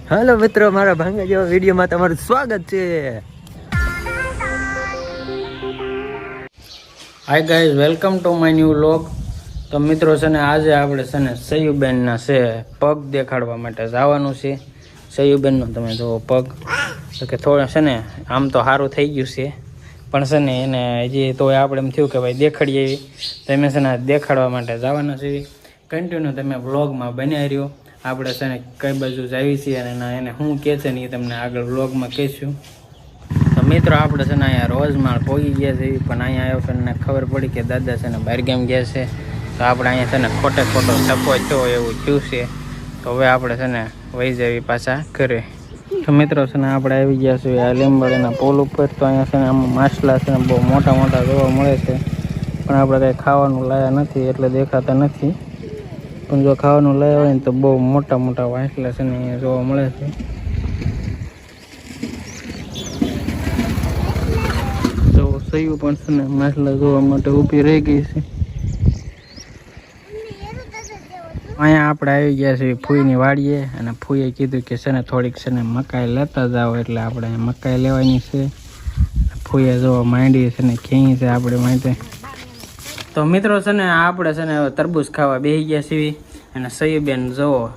હાલો મિત્રો, મારા ભાંગા જેવા વિડીયોમાં તમારું સ્વાગત છે. Hi guys, welcome to my new vlog. તો મિત્રો છે ને, આજે આપણે છે ને સયુબેનના છે પગ દેખાડવા માટે જવાનું છે. સયુબેનનો તમે જુઓ પગ, તો કે થોડા છે ને આમ તો સારું થઈ ગયું છે, પણ છે ને એને હજી તો આપણે એમ થયું કે ભાઈ દેખાડીએ એવી, તો એમ છે ને દેખાડવા માટે જવાના છે. કન્ટિન્યુ તમે વ્લોગમાં બનાવી રહ્યો. આપણે છે ને કઈ બાજુ જાવી છીએ અને એને શું કહે છે ને એ તમને આગળ વ્લોગમાં કહીશું. તો મિત્રો આપણે છે ને અહીંયા રોજમાળ પહોંચી ગયા છે, પણ અહીંયા આવ્યો કરીને ખબર પડી કે દાદા છે ને બહાર ગામ ગયા છે. તો આપણે અહીંયા છે ને ખોટો ટપો થયો એવું થયું છે. તો હવે આપણે છે ને વહી જવી પાછા ઘરે. તો મિત્રો છે ને આપણે આવી ગયા છીએ આ લીંબાડીના પોલ ઉપર. તો અહીંયા છે ને આમાં માછલા છે ને બહુ મોટા મોટા જોવા મળે છે, પણ આપણે કંઈ ખાવાનું લાયા નથી એટલે દેખાતા નથી. પણ જો ખાવાનું લાયા હોય ને તો બહુ મોટા મોટા વાંસલા છે ને અહીંયા જોવા મળે છે. તો સયું પણ છે ને માછલા જોવા માટે ઊભી રહી ગઈ છે. અહીંયા આપણે આવી ગયા છીએ ફૂઈની વાડીએ, અને ફૂઈએ કીધું કે છે ને થોડીક છે ને મકાઈ લેતા જાઓ, એટલે આપણે મકાઈ લેવાની છે. ફૂઈએ જોવા માંડી છે ને ખેંચી છે આપણે માટે. તો મિત્રો છે ને આપણે છે ને તરબૂચ ખાવા બેસી ગયા છીએ, અને સયુબેન જોવો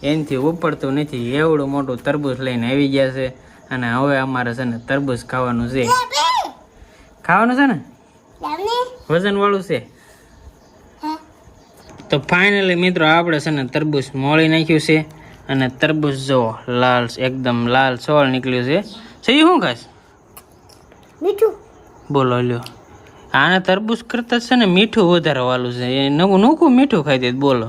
એનાથી ઉપડતું નથી એવડું મોટું તરબૂચ લઈને આવી ગયા છે. અને હવે અમારે છે ને તરબૂચ ખાવાનું છે. ખાવાનું છે ને વજન વાળું છે. તો ફાઇનલી મિત્રો આપણે છે ને તરબૂચ મોળી નાખ્યું છે, અને તરબૂચ જોવો લાલ એકદમ લાલ છોળ નીકળ્યું છે. સહી શું ખાસ મીઠું બોલો લ્યો. આને તરબૂચ કરતા છે ને મીઠું વધારે વાલું છે. એ નોખું મીઠું ખાઈ દે બોલો.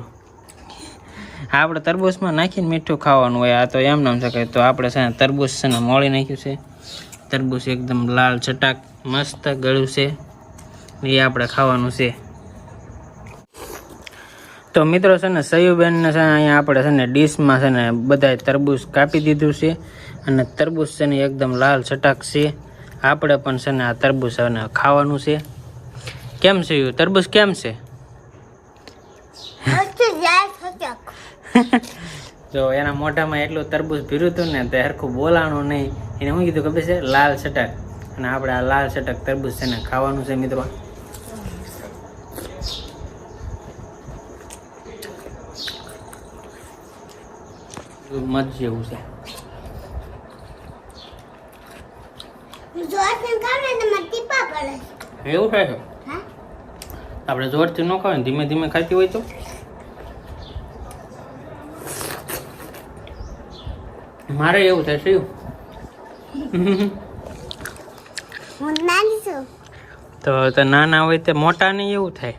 આપણે તરબૂચમાં નાખીને મીઠું ખાવાનું હોય, આ તો એમ નામ શકાય. તો આપણે છે ને તરબૂચ છે ને મોળી નાખ્યું છે. તરબૂચ એકદમ લાલ ચટાક મસ્ત ગળ્યું છે, એ આપણે ખાવાનું છે. તો મિત્રો છે ને સયુબેનને છે ને અહીંયા આપણે છે ને ડીશમાં છે ને બધાય તરબૂચ કાપી દીધું છે, અને તરબૂચ છે ને એકદમ લાલ ચટાક છે. આપણે પણ છે ને આ તરબૂચ ને ખાવાનું છે. કેમ છે તરબૂચ કેમ છે? જો એના મોઢામાં એટલું તરબૂચ ભીરું હતું ને તો હરખું બોલાણું નહીં. એને શું કીધું ખબર છે? લાલ ચટાક. અને આપણે આ લાલ ચટાક તરબૂચ છે ને ખાવાનું છે મિત્રો. મત જેવું છે. એવું થાય છે? આપણે જોરથી ન ખાવે, ધીમે ધીમે ખાતી હોય તો મારે એવું થાય છે. તો નાના હોય તો મોટા નહીં એવું થાય.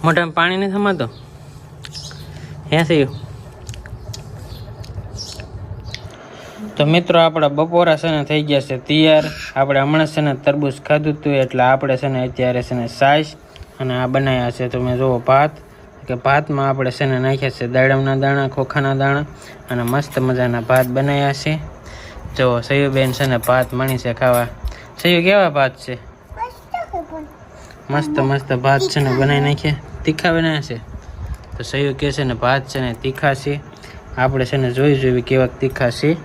મોટામાં પાણી નહીં થમાતો હે થયું. તો મિત્રો આપણા બપોરા છે ને થઈ ગયા છે તૈયાર. આપણે હમણાં છે ને તરબૂચ ખાધું હતું, એટલે આપણે છે ને અત્યારે છે ને છાશ અને આ બનાવ્યા છે. તમે જુઓ ભાત, કે ભાતમાં આપણે છે ને નાખ્યા છે દાડમના દાણા, ખોખાના દાણા, અને મસ્ત મજાના ભાત બનાવ્યા છે. જો સયુબેન છે ને ભાત મણી છે ખાવા. સયુ કેવા ભાત છે? મસ્ત મસ્ત ભાત છે ને બનાવી નાખીએ. તીખા બનાવ્યા છે. તો સયુ કહે છે ને ભાત છે ને તીખા છે. આપણે છે ને જોઈ જોઈ કેવા તીખા છે.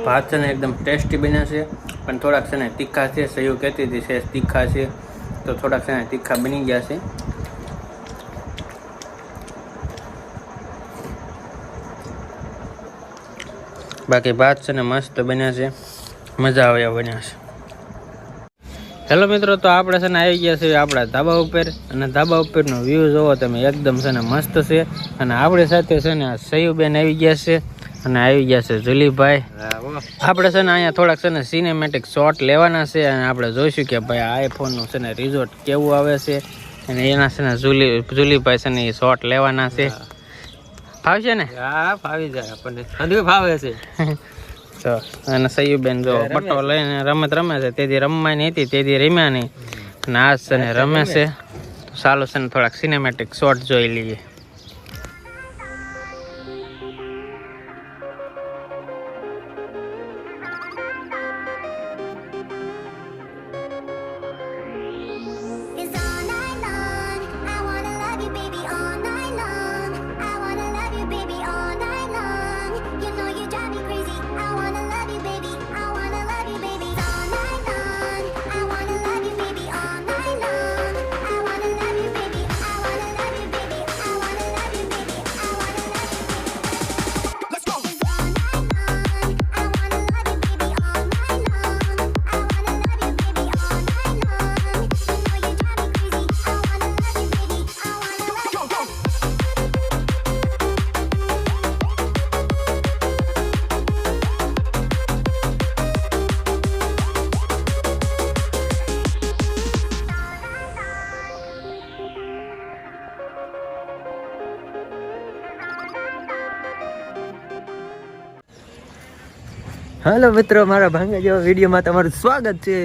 ભાત છે ને એકદમ ટેસ્ટી બન્યા છે, પણ થોડાક છે ને તીખા છે. સયુ કહેતી હતી છે તીખા છે, તો થોડાક છે ને તીખા બની ગયા છે. બાકી ભાત છે ને મસ્ત બન્યા છે, મજા આવે એવા બન્યા છે. હેલો મિત્રો, તો આપણે છે ને આવી ગયા છીએ આપણા ધાબા ઉપર, અને ધાબા ઉપરનો વ્યૂ જોવો તમે, એકદમ છે ને મસ્ત છે. અને આપણી સાથે છે ને સયુબેન આવી ગયા છે, અને આવી ગયા છે જુલીભાઈ. આપણે છે ને અહીંયા થોડાક છે ને સિનેમેટિક શોટ લેવાના છે, અને આપણે જોઈશું કે ભાઈ આઈફોનનું છે ને રિઝોર્ટ કેવું આવે છે, અને એના છે ને જુલીભાઈ છે ને એ શોટ લેવાના છે. ફાવશે ને? હા ફાવી જાય આપણને, બધું ફાવે છે. તો અને સયુબેન જો પટ્ટો લઈને રમત રમે છે. તેથી રમવાની હતી, તેથી રમ્યા નહીં, અને આજ છે ને રમે છે. ચાલો છે ને થોડાક સિનેમેટિક શોટ જોઈ લઈએ. હાલો મિત્રો, મારા ભાંગા જેવા વિડીયોમાં તમારું સ્વાગત છે.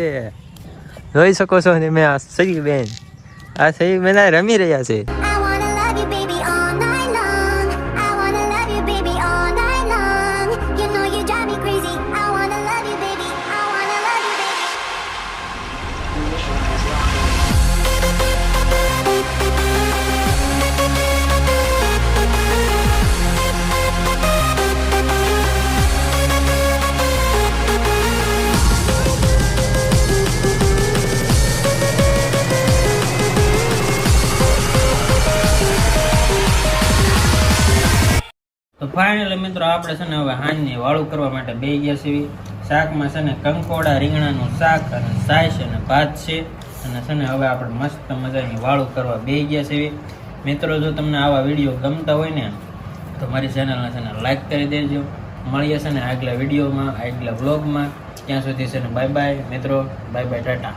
જોઈ શકો છો ને મેં આ સહી બેન રમી રહ્યા છે. I wanna love you, baby, all night long. I wanna love you, baby, all night long. You know you drive me crazy. I wanna love you, baby. I wanna love you, baby. તો finally મિત્રો આપણે છે ને હવે હાંજની વાળું કરવા માટે બે ગયા છીએ. શાકમાં છે ને કંકોડા રીંગણાનું શાક અને છાશ અને ભાત છે. અને છે ને હવે આપણે મસ્ત મજાની વાળું કરવા બે ગયા છીએ. મિત્રો જો તમને આવા વિડીયો ગમતા હોય ને તો મારી ચેનલને છે ને લાઈક કરી દેજો. મળીએ છે ને આગલા વિડીયોમાં, આગલા વ્લોગમાં. ત્યાં સુધી છે ને બાય બાય મિત્રો, બાય બાય ટાટા.